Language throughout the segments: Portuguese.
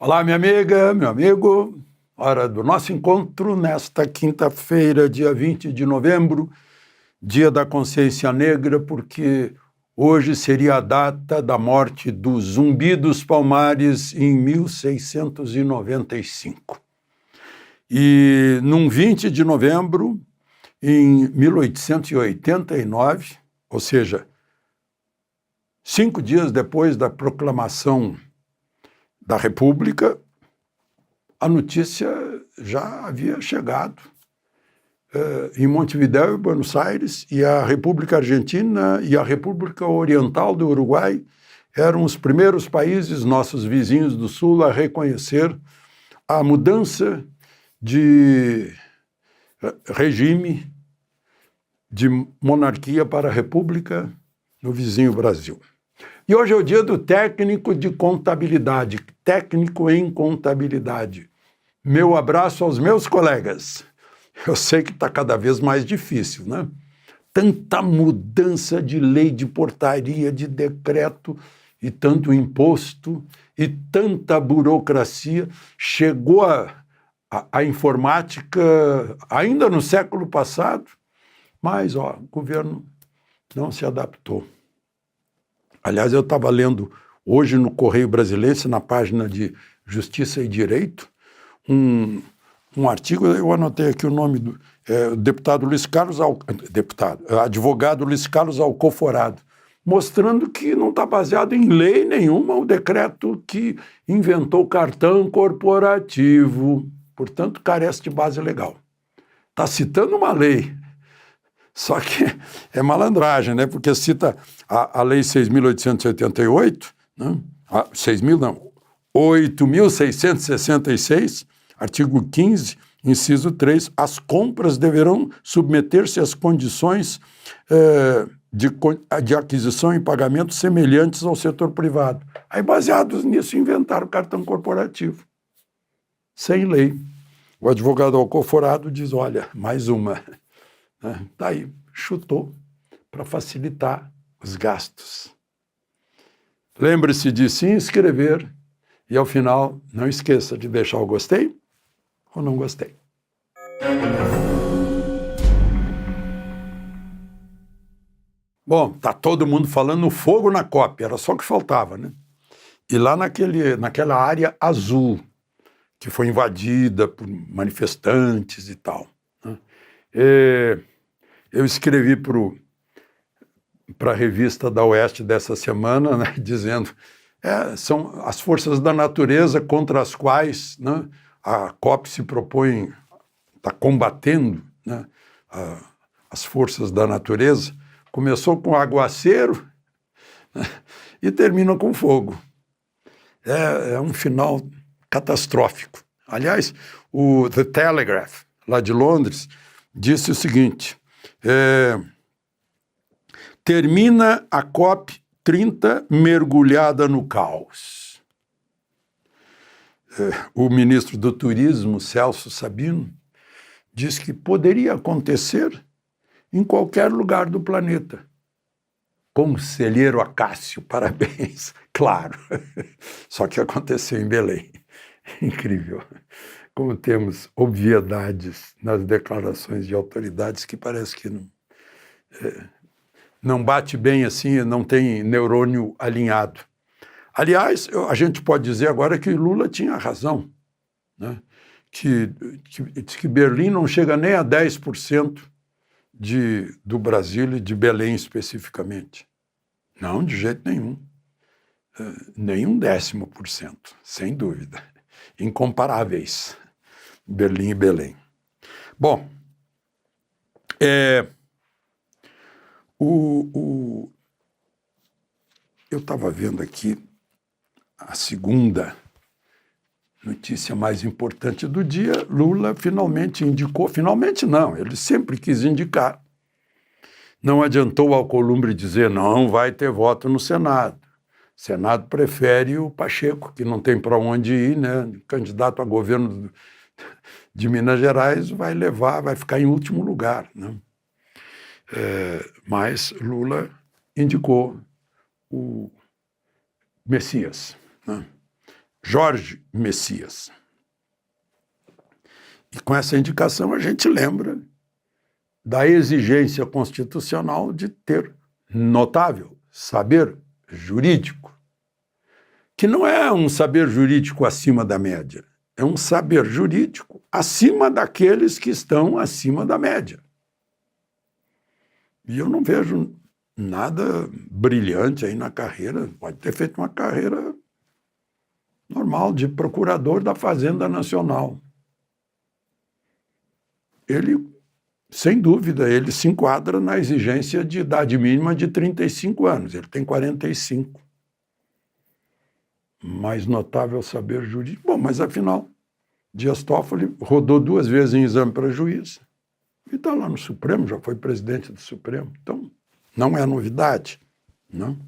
Olá, minha amiga, meu amigo. Hora do nosso encontro nesta quinta-feira, dia 20 de novembro, dia da consciência negra, porque hoje seria a data da morte do Zumbi dos Palmares em 1695. E num 20 de novembro, em 1889, ou seja, 5 dias depois da proclamação da República, a notícia já havia chegado em Montevidéu e Buenos Aires, e a República Argentina e a República Oriental do Uruguai eram os primeiros países, nossos vizinhos do Sul, a reconhecer a mudança de regime de monarquia para a República no vizinho Brasil. E hoje é o dia do técnico de contabilidade, técnico em contabilidade. Meu abraço aos meus colegas. Eu sei que está cada vez mais difícil, né? Tanta mudança de lei, de portaria, de decreto, e tanto imposto, e tanta burocracia. Chegou a informática ainda no século passado, mas o governo não se adaptou. Aliás, eu estava lendo hoje no Correio Brasilense, na página de Justiça e Direito, um artigo, eu anotei aqui o nome do deputado Luiz Carlos, advogado Luiz Carlos Alcoforado, mostrando que não está baseado em lei nenhuma o decreto que inventou o cartão corporativo, portanto, carece de base legal. Está citando uma lei. Só que é malandragem, né? Porque cita a Lei 6.888, né? 8.666, artigo 15, inciso 3, as compras deverão submeter-se às condições de aquisição e pagamento semelhantes ao setor privado. Aí, baseados nisso, inventaram o cartão corporativo, sem lei. O advogado Alcoforado diz, olha, mais uma. Daí chutou para facilitar os gastos. Lembre-se de se inscrever e, ao final, não esqueça de deixar o gostei ou não gostei. Bom, tá todo mundo falando fogo na COP, era só o que faltava, né? E lá naquela área azul, que foi invadida por manifestantes e tal, né? Eu escrevi para a revista da Oeste dessa semana, né, dizendo são as forças da natureza contra as quais, né, a COP se propõe, está combatendo, né, as forças da natureza. Começou com aguaceiro, né, e termina com fogo. É um final catastrófico. Aliás, o The Telegraph, lá de Londres, disse o seguinte: termina a COP30 mergulhada no caos. O ministro do Turismo, Celso Sabino, diz que poderia acontecer em qualquer lugar do planeta. Conselheiro Acácio, parabéns. Claro, só que aconteceu em Belém. Incrível. Como temos obviedades nas declarações de autoridades que parece que não bate bem assim, não tem neurônio alinhado. Aliás, a gente pode dizer agora que Lula tinha razão, né? que Berlim não chega nem a 10% do Brasil e de Belém especificamente. Não, de jeito nenhum. Nem 0,1%, sem dúvida. Incomparáveis, Berlim e Belém. Bom, eu estava vendo aqui a segunda notícia mais importante do dia. Lula finalmente indicou, finalmente não, ele sempre quis indicar. Não adiantou o Alcolumbre dizer não vai ter voto no Senado. O Senado prefere o Pacheco, que não tem para onde ir, né? Candidato a governo de Minas Gerais vai ficar em último lugar, né? Mas Lula indicou o Messias, né? Jorge Messias. E com essa indicação a gente lembra da exigência constitucional de ter notável saber jurídico, que não é um saber jurídico acima da média, é um saber jurídico acima daqueles que estão acima da média. E eu não vejo nada brilhante aí na carreira, pode ter feito uma carreira normal de procurador da Fazenda Nacional. Ele, sem dúvida, ele se enquadra na exigência de idade mínima de 35 anos, ele tem 45. Mais notável saber jurídico. Bom, mas afinal, Dias Toffoli rodou 2 vezes em exame para juiz e está lá no Supremo, já foi presidente do Supremo. Então, não é novidade, não?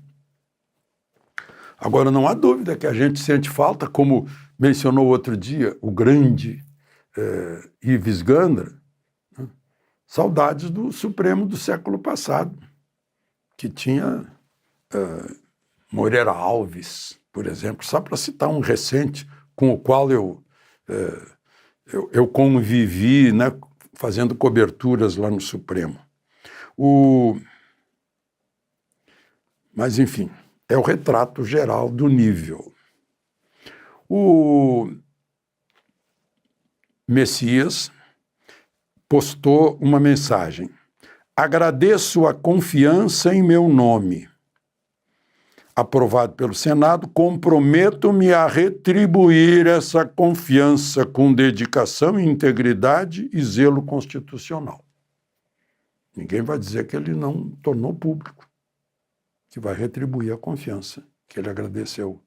Agora, não há dúvida que a gente sente falta, como mencionou outro dia o grande Ives Gandra, né? Saudades do Supremo do século passado, que tinha Moreira Alves, por exemplo, só para citar um recente com o qual eu convivi, né, fazendo coberturas lá no Supremo. Mas, enfim, é o retrato geral do nível. O Messias postou uma mensagem: agradeço a confiança em meu nome. Aprovado pelo Senado, comprometo-me a retribuir essa confiança com dedicação, integridade e zelo constitucional. Ninguém vai dizer que ele não tornou público, que vai retribuir a confiança que ele agradeceu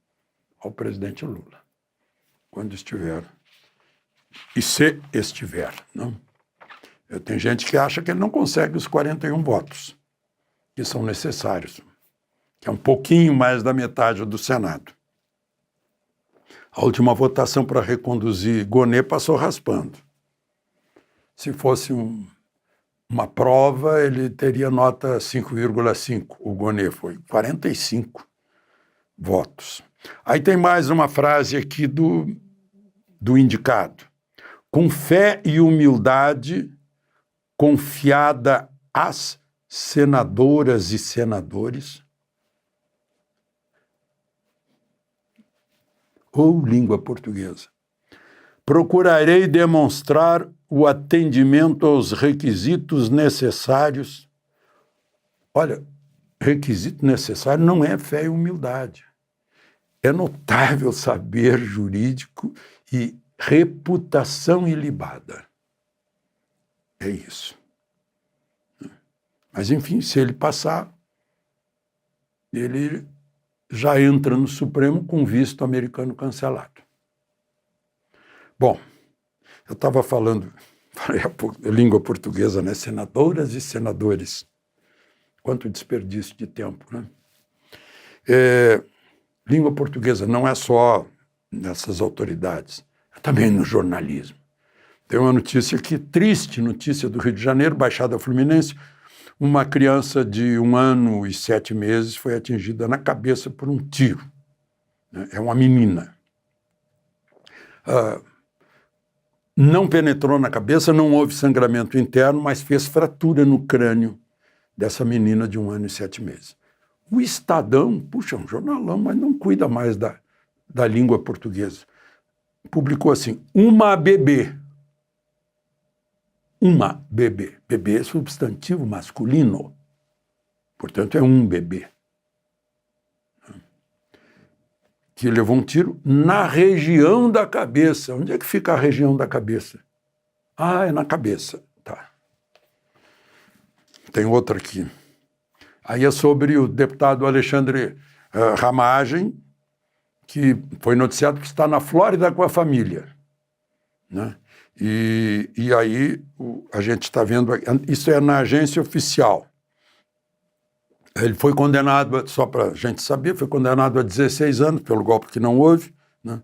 ao presidente Lula, quando estiver, e se estiver, não? Tem gente que acha que ele não consegue os 41 votos que são necessários, que é um pouquinho mais da metade do Senado. A última votação para reconduzir Gonê passou raspando. Se fosse uma prova, ele teria nota 5,5. O Gonê foi 45 votos. Aí tem mais uma frase aqui do indicado. Com fé e humildade, confiada às senadoras e senadores, ou língua portuguesa. Procurarei demonstrar o atendimento aos requisitos necessários. Olha, requisito necessário não é fé e humildade. É notável saber jurídico e reputação ilibada. É isso. Mas, enfim, se ele passar, ele já entra no Supremo com visto americano cancelado. Bom, eu estava falando, língua portuguesa, né? Senadoras e senadores. Quanto desperdício de tempo, né? Língua portuguesa não é só nessas autoridades, é também no jornalismo. Tem uma notícia aqui, triste notícia do Rio de Janeiro, Baixada Fluminense. Uma criança de 1 ano e 7 meses foi atingida na cabeça por um tiro. É uma menina. Não penetrou na cabeça, não houve sangramento interno, mas fez fratura no crânio dessa menina de 1 ano e 7 meses. O Estadão, puxa, é um jornalão, mas não cuida mais da língua portuguesa. Publicou assim, uma bebê. Uma bebê. Bebê é substantivo masculino. Portanto, é um bebê. Que levou um tiro na região da cabeça. Onde é que fica a região da cabeça? Ah, é na cabeça. Tá. Tem outra aqui. Aí é sobre o deputado Alexandre Ramagem, que foi noticiado que está na Flórida com a família, né? E aí a gente está vendo, isso é na agência oficial. Ele foi condenado, só para a gente saber, foi condenado a 16 anos pelo golpe que não houve, né?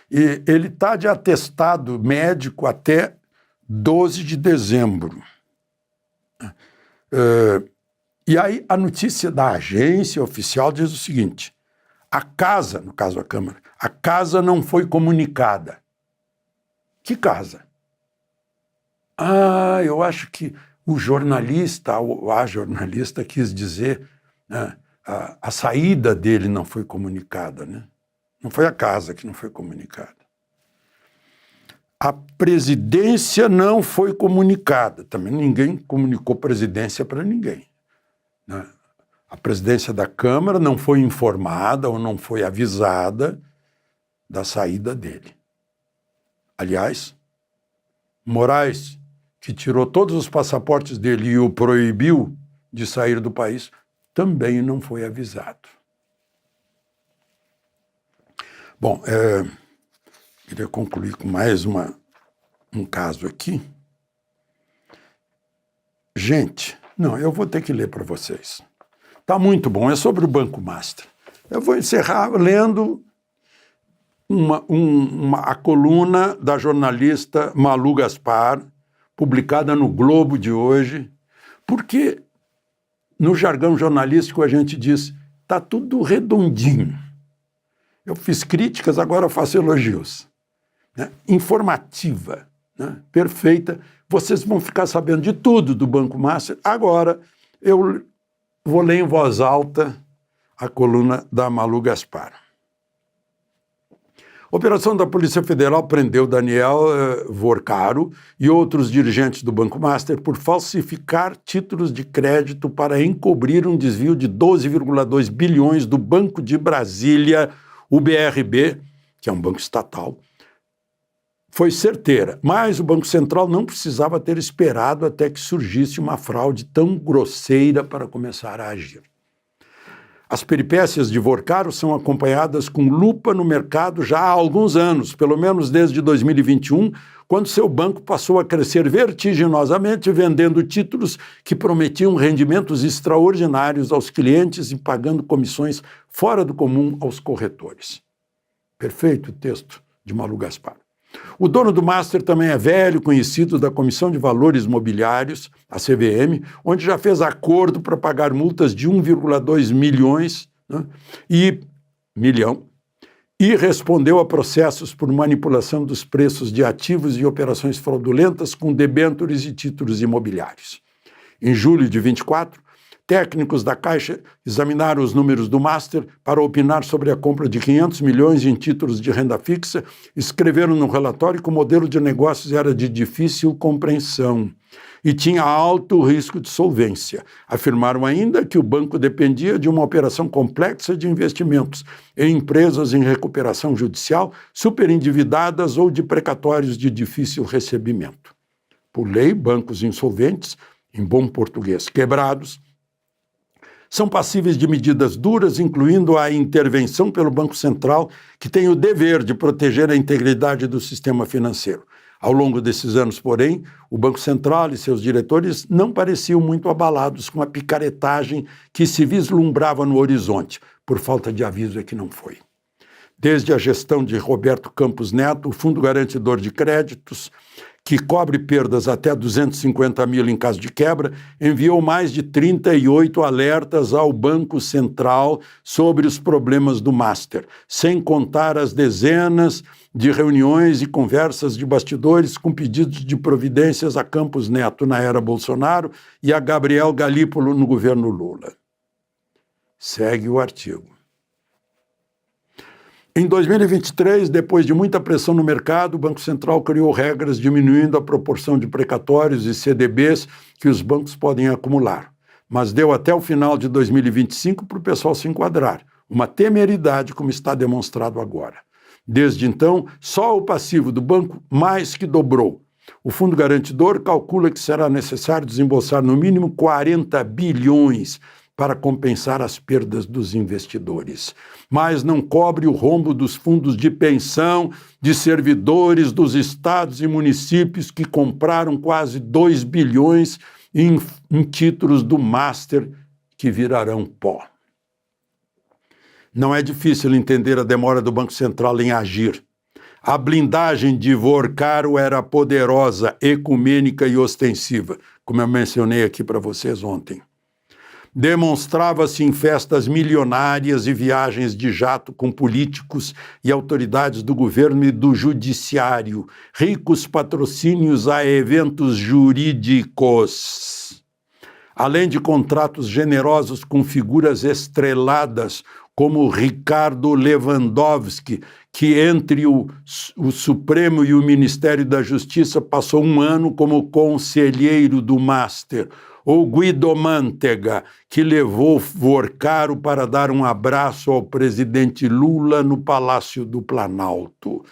E ele está de atestado médico até 12 de dezembro. E aí a notícia da agência oficial diz o seguinte: A casa, no caso a Câmara, a casa não foi comunicada. Que casa? Eu acho que o jornalista, ou a jornalista quis dizer, né, a saída dele não foi comunicada, né? Não foi a casa que não foi comunicada. A presidência não foi comunicada. Também ninguém comunicou presidência para ninguém, né? A presidência da Câmara não foi informada ou não foi avisada da saída dele. Aliás, Moraes, que tirou todos os passaportes dele e o proibiu de sair do país, também não foi avisado. Bom, queria concluir com mais um caso aqui. Gente, não, eu vou ter que ler para vocês. Está muito bom, é sobre o Banco Master. Eu vou encerrar lendo a coluna da jornalista Malu Gaspar, publicada no Globo de hoje, porque no jargão jornalístico a gente diz, está tudo redondinho. Eu fiz críticas, agora eu faço elogios. Né? Informativa, né? Perfeita. Vocês vão ficar sabendo de tudo do Banco Master. Agora eu vou ler em voz alta a coluna da Malu Gaspar. A operação da Polícia Federal prendeu Daniel Vorcaro e outros dirigentes do Banco Master por falsificar títulos de crédito para encobrir um desvio de 12,2 bilhões do Banco de Brasília, o BRB, que é um banco estatal. Foi certeira, mas o Banco Central não precisava ter esperado até que surgisse uma fraude tão grosseira para começar a agir. As peripécias de Vorcaro são acompanhadas com lupa no mercado já há alguns anos, pelo menos desde 2021, quando seu banco passou a crescer vertiginosamente, vendendo títulos que prometiam rendimentos extraordinários aos clientes e pagando comissões fora do comum aos corretores. Perfeito o texto de Malu Gaspar. O dono do Master também é velho conhecido da Comissão de Valores Mobiliários, a CVM, onde já fez acordo para pagar multas de 1,2 milhões, né, e respondeu a processos por manipulação dos preços de ativos e operações fraudulentas com debêntures e títulos imobiliários. Em julho de 24, técnicos da Caixa examinaram os números do Master para opinar sobre a compra de 500 milhões em títulos de renda fixa, escreveram no relatório que o modelo de negócios era de difícil compreensão e tinha alto risco de solvência. Afirmaram ainda que o banco dependia de uma operação complexa de investimentos em empresas em recuperação judicial, superendividadas ou de precatórios de difícil recebimento. Por lei, bancos insolventes, em bom português, quebrados, são passíveis de medidas duras, incluindo a intervenção pelo Banco Central, que tem o dever de proteger a integridade do sistema financeiro. Ao longo desses anos, porém, o Banco Central e seus diretores não pareciam muito abalados com a picaretagem que se vislumbrava no horizonte. Por falta de aviso é que não foi. Desde a gestão de Roberto Campos Neto, o Fundo Garantidor de Créditos, que cobre perdas até 250 mil em caso de quebra, enviou mais de 38 alertas ao Banco Central sobre os problemas do Master, sem contar as dezenas de reuniões e conversas de bastidores com pedidos de providências a Campos Neto na era Bolsonaro e a Gabriel Galípolo no governo Lula. Segue o artigo. Em 2023, depois de muita pressão no mercado, o Banco Central criou regras diminuindo a proporção de precatórios e CDBs que os bancos podem acumular, mas deu até o final de 2025 para o pessoal se enquadrar, uma temeridade como está demonstrado agora. Desde então, só o passivo do banco mais que dobrou. O Fundo Garantidor calcula que será necessário desembolsar no mínimo 40 bilhões para compensar as perdas dos investidores, mas não cobre o rombo dos fundos de pensão de servidores dos estados e municípios que compraram quase 2 bilhões em títulos do Master que virarão pó. Não é difícil entender a demora do Banco Central em agir. A blindagem de Vorcaro era poderosa, ecumênica e ostensiva, como eu mencionei aqui para vocês ontem. demonstrava-se em festas milionárias e viagens de jato com políticos e autoridades do governo e do judiciário, ricos patrocínios a eventos jurídicos, além de contratos generosos com figuras estreladas como Ricardo Lewandowski, que entre o Supremo e o Ministério da Justiça passou um ano como conselheiro do Master, ou Guido Mantega, que levou Vorcaro para dar um abraço ao presidente Lula no Palácio do Planalto.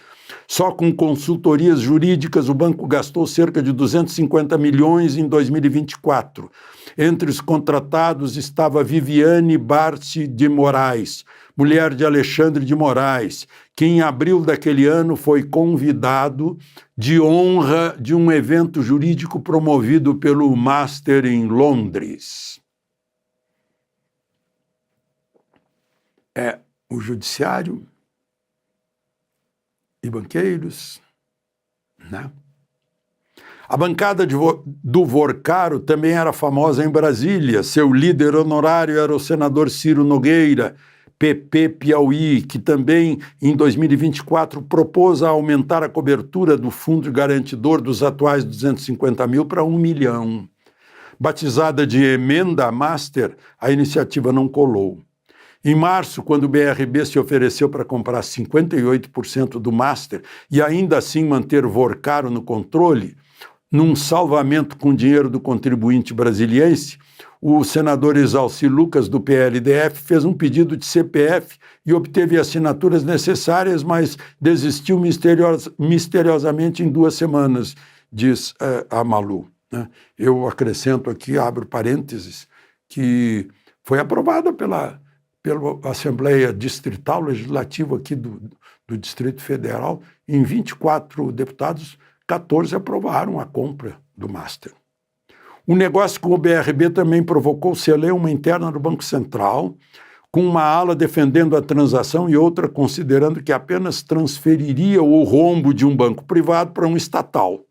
Só com consultorias jurídicas, o banco gastou cerca de 250 milhões em 2024. Entre os contratados estava Viviane Barsi de Moraes, mulher de Alexandre de Moraes, que em abril daquele ano foi convidado de honra de um evento jurídico promovido pelo Master em Londres. O judiciário e banqueiros, né? A bancada do Vorcaro também era famosa em Brasília. Seu líder honorário era o senador Ciro Nogueira, PP Piauí, que também, em 2024, propôs aumentar a cobertura do fundo garantidor dos atuais 250 mil para 1 milhão. Batizada de Emenda Master, a iniciativa não colou. Em março, quando o BRB se ofereceu para comprar 58% do Master e ainda assim manter Vorcaro no controle, num salvamento com dinheiro do contribuinte brasiliense, o senador Exalci Lucas, do PLDF, fez um pedido de CPF e obteve assinaturas necessárias, mas desistiu misteriosamente em 2 semanas, diz a Malu. Eu acrescento aqui, abro parênteses, que foi aprovada pela Assembleia Distrital Legislativa aqui do Distrito Federal, em 24 deputados, 14 aprovaram a compra do Master. O negócio com o BRB também provocou celeuma interna do Banco Central, com uma ala defendendo a transação e outra considerando que apenas transferiria o rombo de um banco privado para um estatal.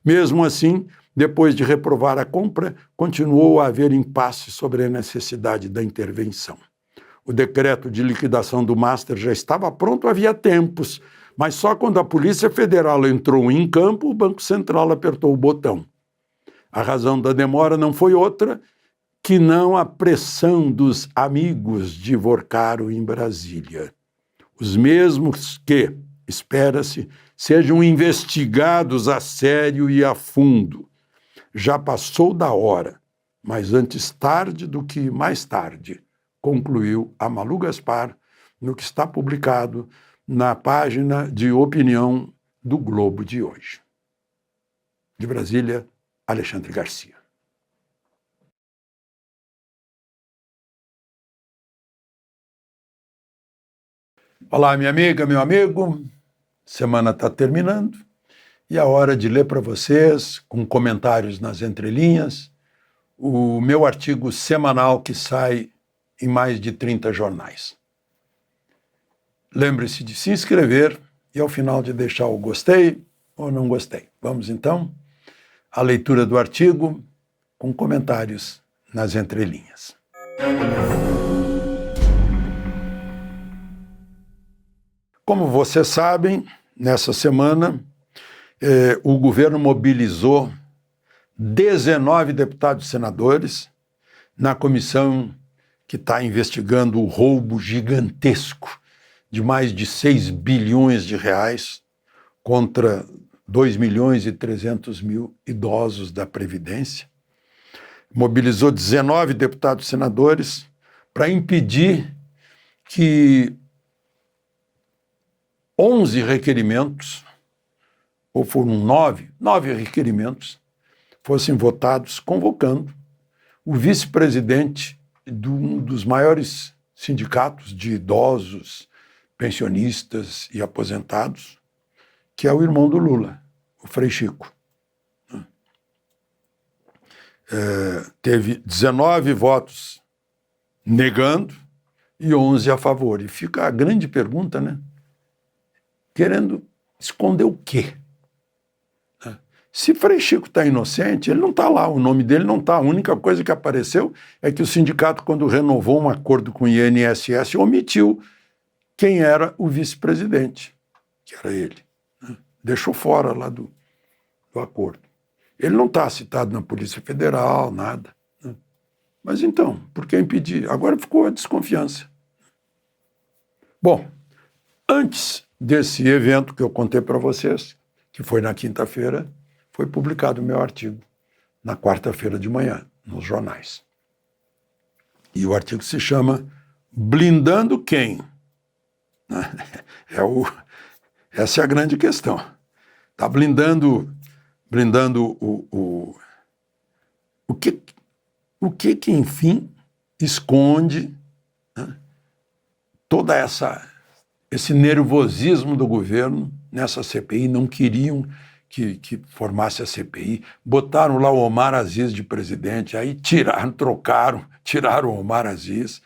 Mesmo assim, depois de reprovar a compra, continuou a haver impasse sobre a necessidade da intervenção. O decreto de liquidação do Master já estava pronto havia tempos, mas só quando a Polícia Federal entrou em campo, o Banco Central apertou o botão. A razão da demora não foi outra que não a pressão dos amigos de Vorcaro em Brasília. Os mesmos que, espera-se, sejam investigados a sério e a fundo. Já passou da hora, mas antes tarde do que mais tarde, concluiu a Malu Gaspar no que está publicado na página de opinião do Globo de hoje. De Brasília, Alexandre Garcia. Olá, minha amiga, meu amigo. Semana está terminando e é hora de ler para vocês, com comentários nas entrelinhas, o meu artigo semanal que sai em mais de 30 jornais. Lembre-se de se inscrever e ao final de deixar o gostei ou não gostei. Vamos então à leitura do artigo com comentários nas entrelinhas. Como vocês sabem, nessa semana o governo mobilizou 19 deputados e senadores na comissão que está investigando o roubo gigantesco de mais de 6 bilhões de reais contra 2 milhões e 300 mil idosos da Previdência. Mobilizou 19 deputados e senadores para impedir que 11 requerimentos, ou foram 9 requerimentos, fossem votados convocando o vice-presidente de um dos maiores sindicatos de idosos, pensionistas e aposentados, que é o irmão do Lula, o Frei Chico. Teve 19 votos negando e 11 a favor. E fica a grande pergunta, né? Querendo esconder o quê? Se Frei Chico está inocente, ele não está lá, o nome dele não está. A única coisa que apareceu é que o sindicato, quando renovou um acordo com o INSS, omitiu quem era o vice-presidente, que era ele. Né? Deixou fora lá do acordo. Ele não está citado na Polícia Federal, nada. Né? Mas então, por que impedir? Agora ficou a desconfiança. Bom, antes desse evento que eu contei para vocês, que foi na quinta-feira, foi publicado o meu artigo, na quarta-feira de manhã, nos jornais. E o artigo se chama Blindando Quem? Essa é a grande questão. Está blindando o que enfim, esconde, né, toda esse nervosismo do governo nessa CPI. Não queriam que formasse a CPI, botaram lá o Omar Aziz de presidente, aí tiraram o Omar Aziz.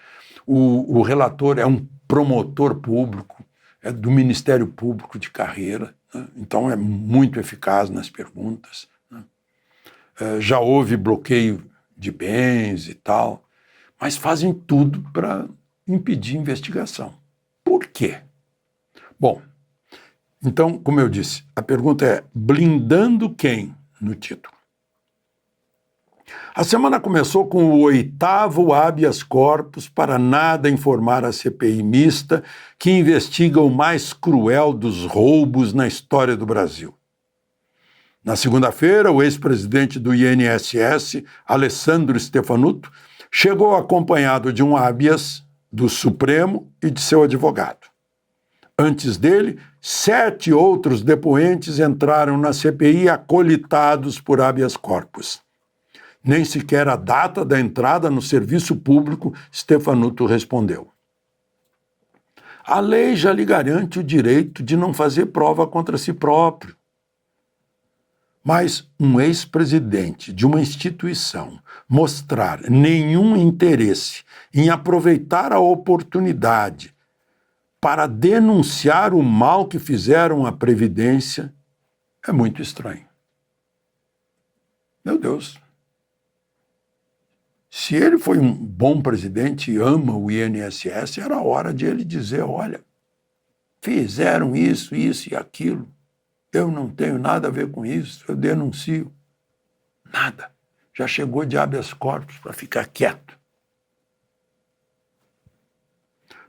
O relator é um promotor público, é do Ministério Público de carreira, né? Então é muito eficaz nas perguntas. Né? Já houve bloqueio de bens e tal, mas fazem tudo para impedir investigação. Por quê? Bom, então, como eu disse, a pergunta é blindando quem no título? A semana começou com o 8º habeas corpus para nada informar a CPI mista que investiga o mais cruel dos roubos na história do Brasil. Na segunda-feira, o ex-presidente do INSS, Alessandro Stefanuto, chegou acompanhado de um habeas do Supremo e de seu advogado. Antes dele, 7 outros depoentes entraram na CPI acolitados por habeas corpus. Nem sequer a data da entrada no serviço público, Stefanuto respondeu. A lei já lhe garante o direito de não fazer prova contra si próprio. Mas um ex-presidente de uma instituição mostrar nenhum interesse em aproveitar a oportunidade para denunciar o mal que fizeram à Previdência é muito estranho. Meu Deus. Se ele foi um bom presidente e ama o INSS, era hora de ele dizer, olha, fizeram isso e aquilo, eu não tenho nada a ver com isso, eu denuncio. Nada. Já chegou de habeas corpus para ficar quieto.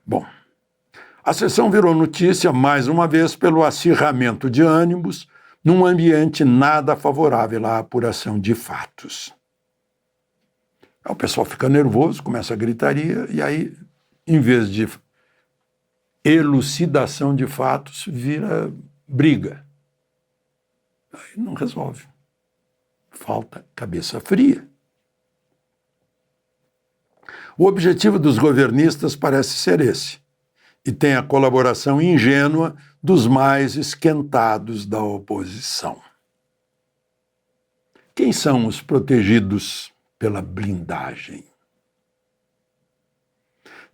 Bom, a sessão virou notícia, mais uma vez, pelo acirramento de ânimos num ambiente nada favorável à apuração de fatos. O pessoal fica nervoso, começa a gritaria, e aí, em vez de elucidação de fatos, vira briga. Aí não resolve. Falta cabeça fria. O objetivo dos governistas parece ser esse, e tem a colaboração ingênua dos mais esquentados da oposição. Quem são os protegidos pela blindagem?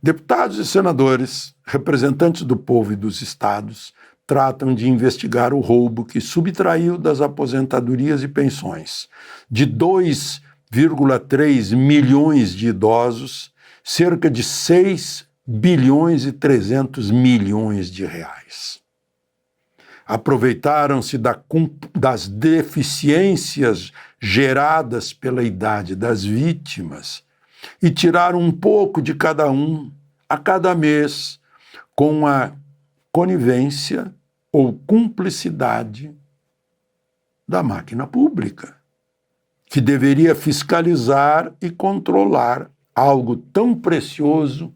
Deputados e senadores, representantes do povo e dos estados, tratam de investigar o roubo que subtraiu das aposentadorias e pensões de 2,3 milhões de idosos cerca de 6 bilhões e 300 milhões de reais. Aproveitaram-se das deficiências geradas pela idade das vítimas e tiraram um pouco de cada um a cada mês com a conivência ou cumplicidade da máquina pública, que deveria fiscalizar e controlar algo tão precioso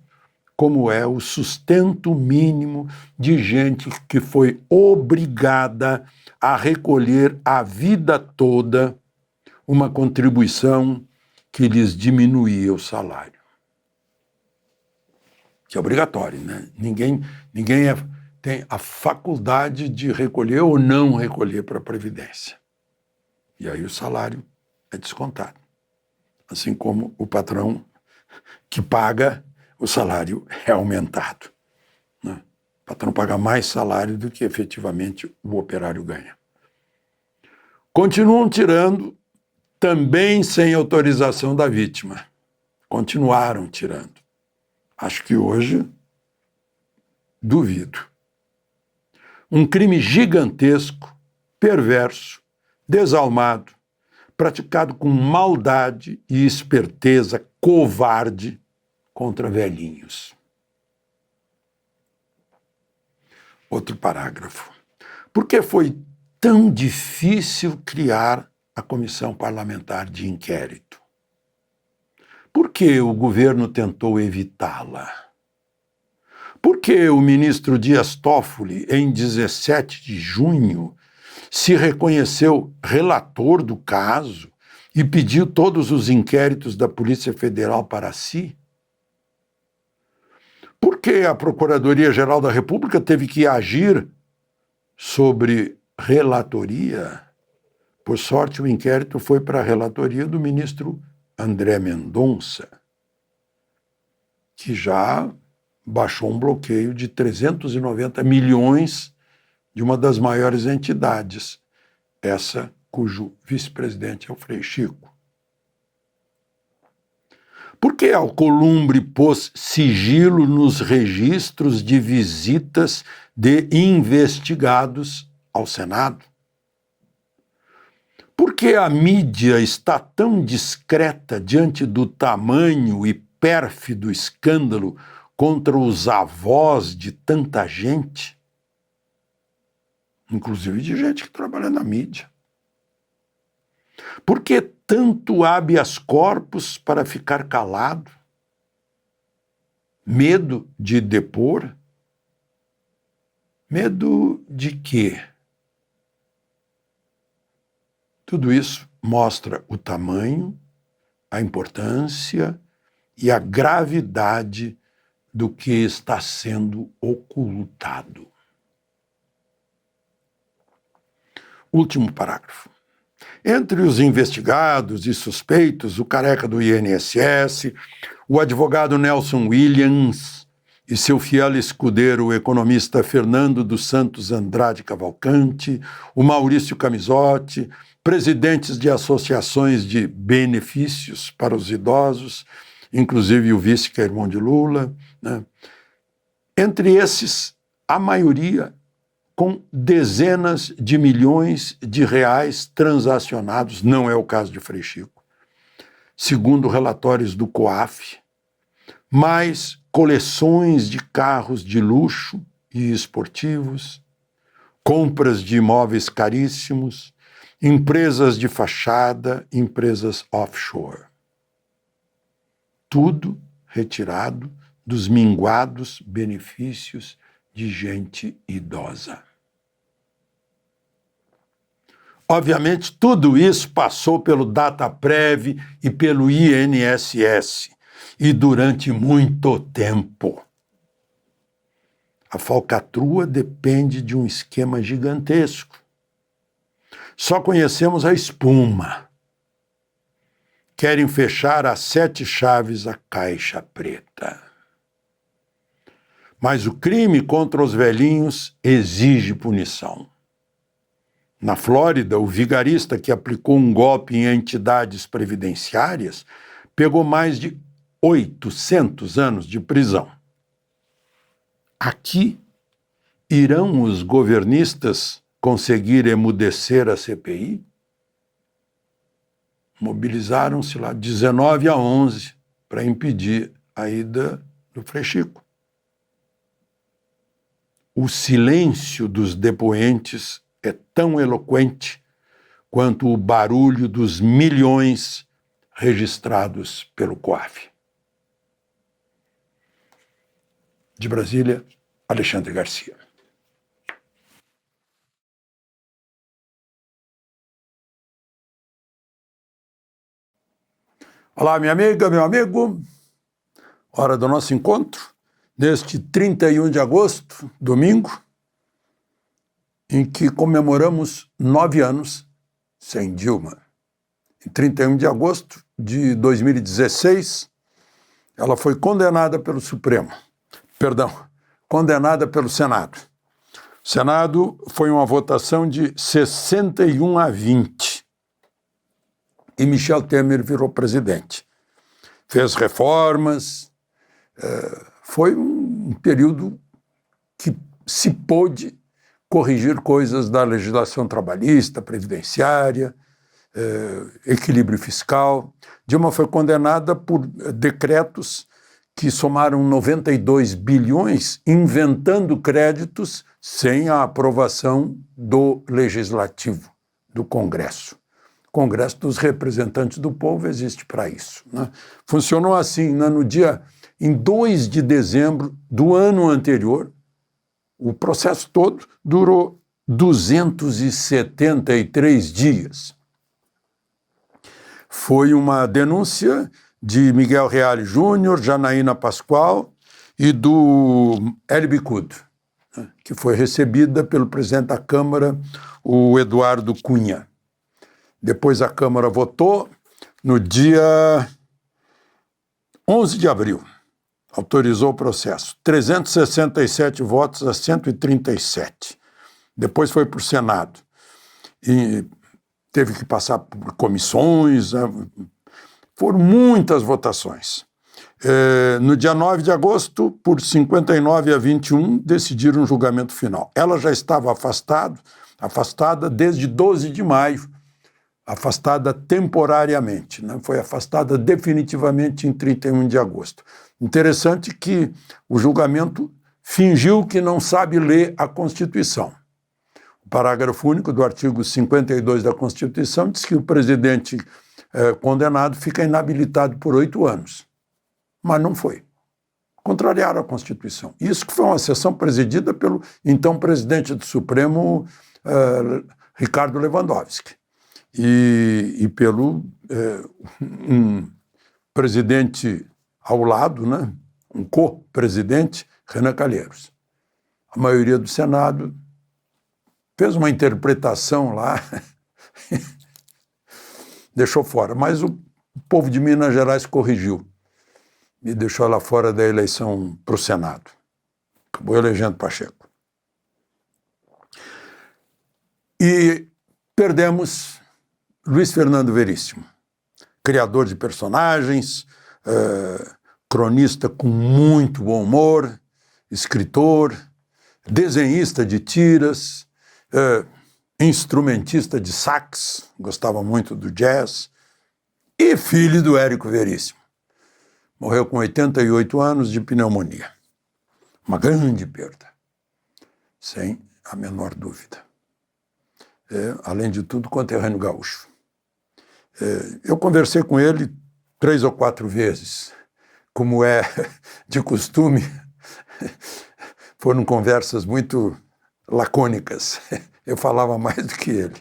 como é o sustento mínimo de gente que foi obrigada a recolher a vida toda uma contribuição que lhes diminuía o salário. Que é obrigatório, né? Ninguém tem a faculdade de recolher ou não recolher para a Previdência. E aí o salário é descontado. Assim como o patrão que paga, o salário é aumentado. Né? O patrão paga mais salário do que efetivamente o operário ganha. Continuam tirando, também sem autorização da vítima. Continuaram tirando. Acho que hoje, duvido. Um crime gigantesco, perverso, desalmado, praticado com maldade e esperteza covarde contra velhinhos. Outro parágrafo. Por que foi tão difícil criar a comissão parlamentar de inquérito? Por que o governo tentou evitá-la? Por que o ministro Dias Toffoli, em 17 de junho, se reconheceu relator do caso e pediu todos os inquéritos da Polícia Federal para si? Por que a Procuradoria-Geral da República teve que agir sobre relatoria? Por sorte, o inquérito foi para a relatoria do ministro André Mendonça, que já baixou um bloqueio de 390 milhões de uma das maiores entidades, essa cujo vice-presidente é o Frei Chico. Por que Alcolumbre pôs sigilo nos registros de visitas de investigados ao Senado? Por que a mídia está tão discreta diante do tamanho e pérfido escândalo contra os avós de tanta gente? Inclusive de gente que trabalha na mídia. Por que tanto habeas corpus para ficar calado? Medo de depor? Medo de quê? Tudo isso mostra o tamanho, a importância e a gravidade do que está sendo ocultado. Último parágrafo. Entre os investigados e suspeitos, o careca do INSS, o advogado Nelson Williams e seu fiel escudeiro, o economista Fernando dos Santos Andrade Cavalcante, o Maurício Camisotti, presidentes de associações de benefícios para os idosos, inclusive o vice, que é irmão de Lula, né? Entre esses, a maioria com dezenas de milhões de reais transacionados, não é o caso de Frei Chico, segundo relatórios do COAF, mais coleções de carros de luxo e esportivos, compras de imóveis caríssimos, empresas de fachada, empresas offshore. Tudo retirado dos minguados benefícios de gente idosa. Obviamente, tudo isso passou pelo Dataprev e pelo INSS, e durante muito tempo. A falcatrua depende de um esquema gigantesco. Só conhecemos a espuma. Querem fechar a 7 chaves a caixa preta. Mas o crime contra os velhinhos exige punição. Na Flórida, o vigarista que aplicou um golpe em entidades previdenciárias pegou mais de 800 anos de prisão. Aqui, irão os governistas conseguir emudecer a CPI? Mobilizaram-se lá 19-11 para impedir a ida do Frei Chico. O silêncio dos depoentes é tão eloquente quanto o barulho dos milhões registrados pelo COAF. De Brasília, Alexandre Garcia. Olá, minha amiga, meu amigo. Hora do nosso encontro, neste 31 de agosto, domingo, em que comemoramos 9 anos sem Dilma. Em 31 de agosto de 2016, ela foi condenada pelo Supremo. Condenada pelo Senado. Senado foi uma votação de 61-20. E Michel Temer virou presidente. Fez reformas. Foi um período que se pôde corrigir coisas da legislação trabalhista, previdenciária, equilíbrio fiscal. Dilma foi condenada por decretos que somaram 92 bilhões, inventando créditos sem a aprovação do Legislativo, do Congresso. O Congresso dos Representantes do Povo existe para isso, né? Funcionou assim, né? Em 2 de dezembro do ano anterior, o processo todo durou 273 dias. Foi uma denúncia de Miguel Reale Júnior, Janaína Pascoal e do Hélio Bicudo, né, que foi recebida pelo presidente da Câmara, o Eduardo Cunha. Depois a Câmara votou no dia 11 de abril. Autorizou o processo. 367 votos a 137. Depois foi para o Senado. E teve que passar por comissões, né? Foram muitas votações. No dia 9 de agosto, por 59-21, decidiram um julgamento final. Ela já estava afastada desde 12 de maio, afastada temporariamente, né? Foi afastada definitivamente em 31 de agosto. Interessante que o julgamento fingiu que não sabe ler a Constituição. O parágrafo único do artigo 52 da Constituição diz que o presidente condenado fica inabilitado por 8 anos. Mas não foi. Contrariaram a Constituição. Isso que foi uma sessão presidida pelo então presidente do Supremo, Ricardo Lewandowski, e pelo um presidente ao lado, né, um co-presidente, Renan Calheiros. A maioria do Senado fez uma interpretação lá, deixou fora, mas o povo de Minas Gerais corrigiu e deixou ela fora da eleição para o Senado. Acabou elegendo Pacheco. E perdemos Luiz Fernando Veríssimo, criador de personagens, cronista com muito bom humor, escritor, desenhista de tiras, instrumentista de sax, gostava muito do jazz, e filho do Érico Veríssimo. Morreu com 88 anos de pneumonia. Uma grande perda, sem a menor dúvida. Além de tudo, conterrâneo gaúcho. Eu conversei com ele 3 ou 4 vezes, como é de costume. Foram conversas muito lacônicas. Eu falava mais do que ele.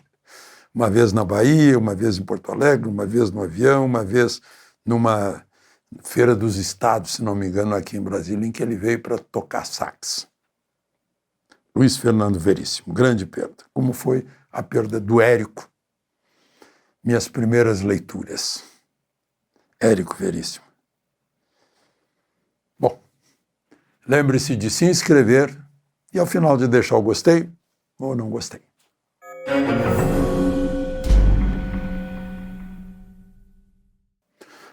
Uma vez na Bahia, uma vez em Porto Alegre, uma vez no avião, uma vez numa Feira dos Estados, se não me engano, aqui em Brasília, em que ele veio para tocar sax. Luiz Fernando Veríssimo, grande perda. Como foi a perda do Érico? Minhas primeiras leituras. Érico Veríssimo. Bom, lembre-se de se inscrever e, ao final, de deixar o gostei ou não gostei.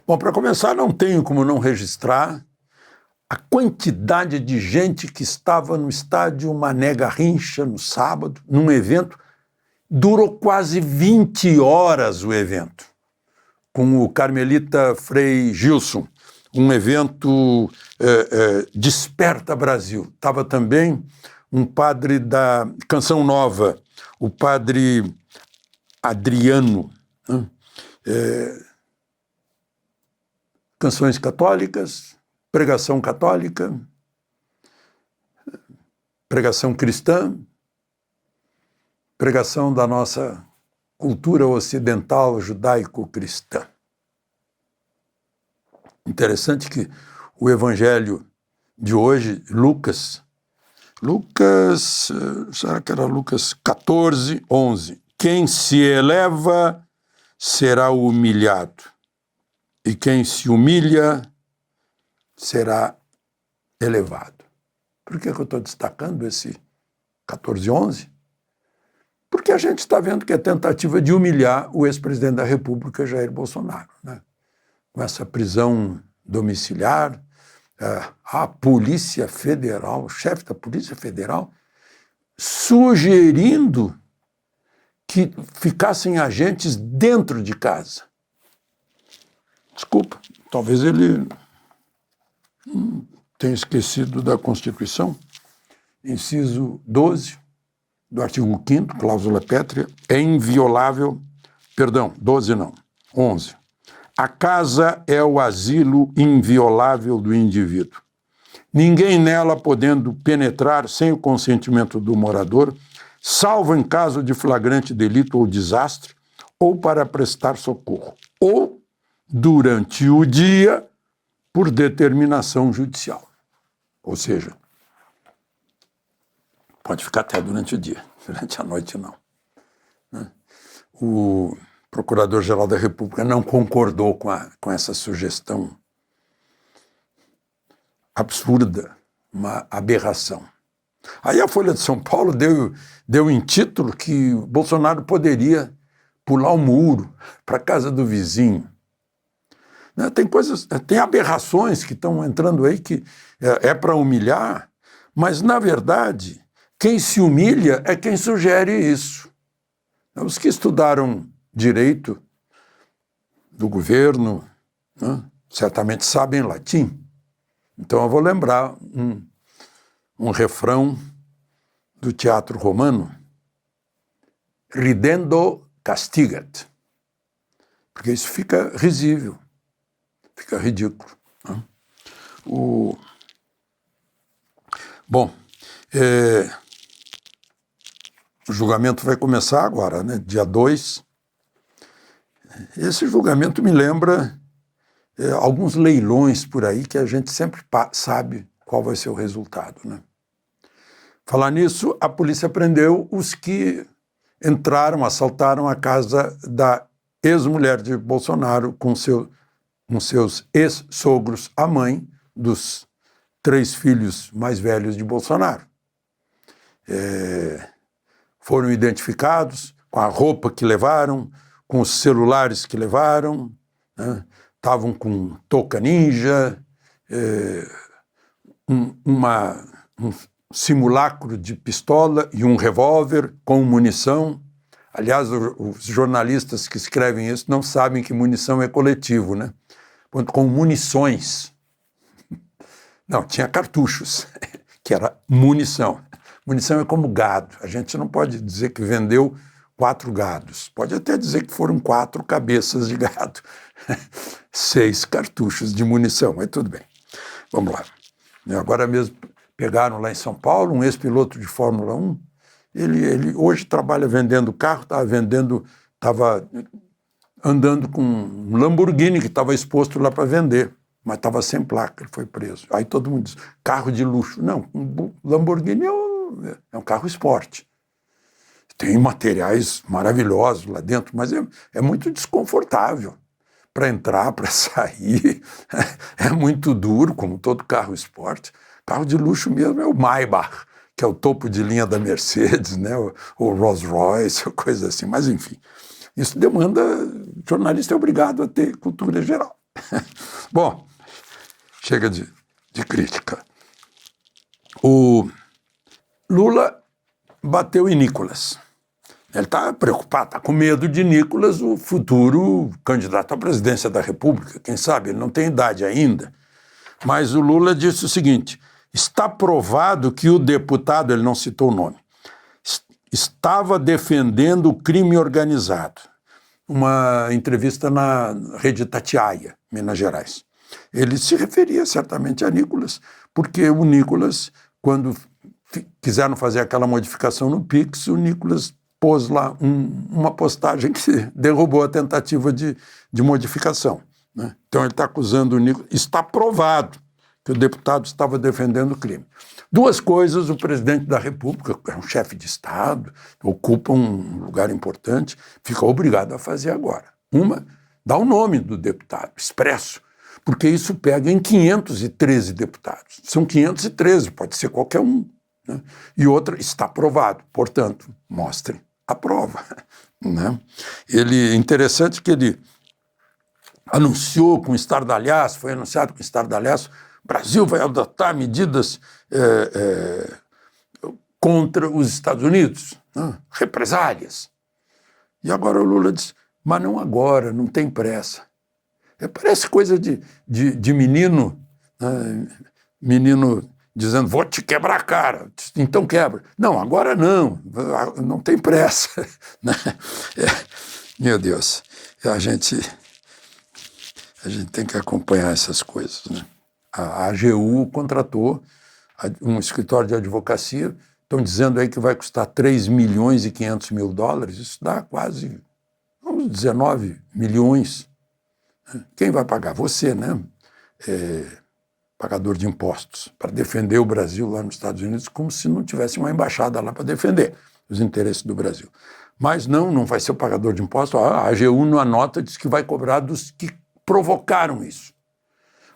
Bom, para começar, não tenho como não registrar a quantidade de gente que estava no estádio Mané Garrincha no sábado, num evento. Durou quase 20 horas o evento, com o carmelita Frei Gilson, um evento Desperta Brasil. Estava também um padre da Canção Nova, o padre Adriano, né? Canções católicas, pregação católica, pregação cristã, pregação da nossa cultura ocidental judaico-cristã. Interessante que o evangelho de hoje, Lucas, será que era Lucas 14, 11? Quem se eleva será humilhado, e quem se humilha será elevado. Por que eu estou destacando esse 14/11, porque a gente está vendo que é tentativa de humilhar o ex-presidente da República, Jair Bolsonaro, né? Com essa prisão domiciliar, a Polícia Federal, o chefe da Polícia Federal, sugerindo que ficassem agentes dentro de casa. Desculpa, talvez ele tenha esquecido da Constituição, inciso 12 do artigo 5º, cláusula pétrea, é inviolável, 12 não, 11. A casa é o asilo inviolável do indivíduo. Ninguém nela podendo penetrar sem o consentimento do morador, salvo em caso de flagrante delito ou desastre, ou para prestar socorro, ou durante o dia, por determinação judicial. Ou seja, pode ficar até durante o dia, durante a noite não. O Procurador-Geral da República não concordou com essa sugestão absurda, uma aberração. Aí a Folha de São Paulo deu em título que Bolsonaro poderia pular o muro para a casa do vizinho. Tem aberrações que estão entrando aí que é para humilhar, mas, na verdade, quem se humilha é quem sugere isso. Os que estudaram direito do governo, né, certamente sabem latim. Então eu vou lembrar um refrão do teatro romano, ridendo castigat, porque isso fica risível, fica ridículo. Né? Bom, o julgamento vai começar agora, né, dia 2. Esse julgamento me lembra alguns leilões por aí que a gente sempre sabe qual vai ser o resultado, né? Falar nisso, a polícia prendeu os que assaltaram a casa da ex-mulher de Bolsonaro com seus ex-sogros, a mãe dos 3 filhos mais velhos de Bolsonaro. Foram identificados com a roupa que levaram, com os celulares que levaram, né? Estavam com touca ninja, um simulacro de pistola e um revólver com munição. Aliás, os jornalistas que escrevem isso não sabem que munição é coletivo, né? Com munições. Não, tinha cartuchos, que era munição. Munição é como gado. A gente não pode dizer que vendeu 4 gados. Pode até dizer que foram 4 cabeças de gado. 6 cartuchos de munição, mas tudo bem. Vamos lá. Agora mesmo pegaram lá em São Paulo um ex-piloto de Fórmula 1. Ele hoje trabalha vendendo carro, estava andando com um Lamborghini que estava exposto lá para vender, mas estava sem placa, ele foi preso. Aí todo mundo diz, carro de luxo. Não, um Lamborghini é um carro esporte. Tem materiais maravilhosos lá dentro, mas é muito desconfortável para entrar, para sair. É muito duro, como todo carro esporte. Carro de luxo mesmo é o Maybach, que é o topo de linha da Mercedes, né? O Rolls Royce, coisa assim. Mas, enfim, isso demanda... O jornalista é obrigado a ter cultura geral. Bom, chega de crítica. O Lula bateu em Nicolas. Ele está preocupado, está com medo de Nicolas, o futuro candidato à presidência da República. Quem sabe, ele não tem idade ainda. Mas o Lula disse o seguinte, está provado que o deputado, ele não citou o nome, estava defendendo o crime organizado. Uma entrevista na Rede Itatiaia, Minas Gerais. Ele se referia certamente a Nicolas, porque o Nicolas, quando quiseram fazer aquela modificação no Pix, o Nicolas pôs lá uma postagem que derrubou a tentativa de modificação, né? Então ele está acusando o Nicolas. Está provado que o deputado estava defendendo o crime. 2 coisas o presidente da República, é um chefe de Estado, ocupa um lugar importante, fica obrigado a fazer agora. Uma, dá o nome do deputado, expresso, porque isso pega em 513 deputados. São 513, pode ser qualquer um. né? E outra, está provado, portanto, mostrem a prova. Né? É interessante que ele anunciou com estardalhaço, foi anunciado com estardalhaço, o Brasil vai adotar medidas contra os Estados Unidos, né? Represálias. E agora o Lula diz, mas não agora, não tem pressa. Parece coisa de menino, né? Menino dizendo, vou te quebrar a cara. Então quebra. Não, agora não tem pressa. Né? Meu Deus, a gente tem que acompanhar essas coisas. Né? A AGU contratou um escritório de advocacia, estão dizendo aí que vai custar 3 milhões e 500 mil dólares, isso dá quase uns 19 milhões. Quem vai pagar? Você, né? Pagador de impostos, para defender o Brasil lá nos Estados Unidos, como se não tivesse uma embaixada lá para defender os interesses do Brasil. Mas não vai ser o pagador de impostos. A AGU, na nota, diz que vai cobrar dos que provocaram isso.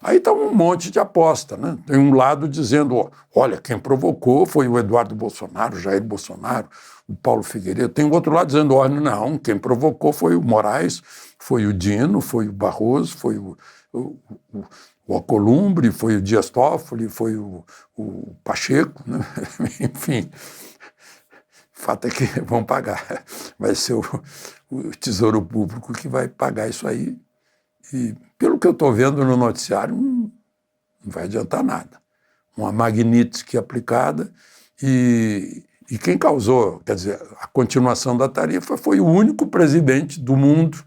Aí está um monte de aposta, né? Tem um lado dizendo, olha, quem provocou foi o Eduardo Bolsonaro, o Jair Bolsonaro, o Paulo Figueiredo. Tem o outro lado dizendo, olha, não, quem provocou foi o Moraes, foi o Dino, foi o Barroso, foi o Alcolumbre, foi o Dias Toffoli, foi o Pacheco, né? Enfim, o fato é que vão pagar. Vai ser o Tesouro Público que vai pagar isso aí. E, pelo que eu estou vendo no noticiário, não vai adiantar nada. Uma Magnitsky aplicada e quem causou, quer dizer, a continuação da tarifa foi o único presidente do mundo,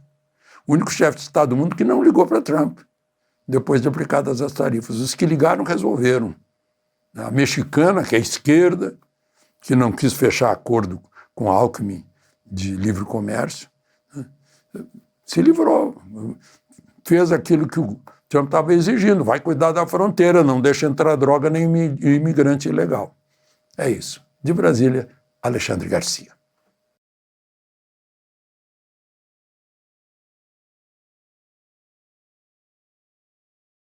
o único chefe de Estado do mundo que não ligou para Trump, depois de aplicadas as tarifas. Os que ligaram resolveram. A mexicana, que é a esquerda, que não quis fechar acordo com a Alckmin de livre comércio, se livrou. Fez aquilo que o Trump estava exigindo, vai cuidar da fronteira, não deixa entrar droga nem imigrante ilegal. É isso. De Brasília, Alexandre Garcia.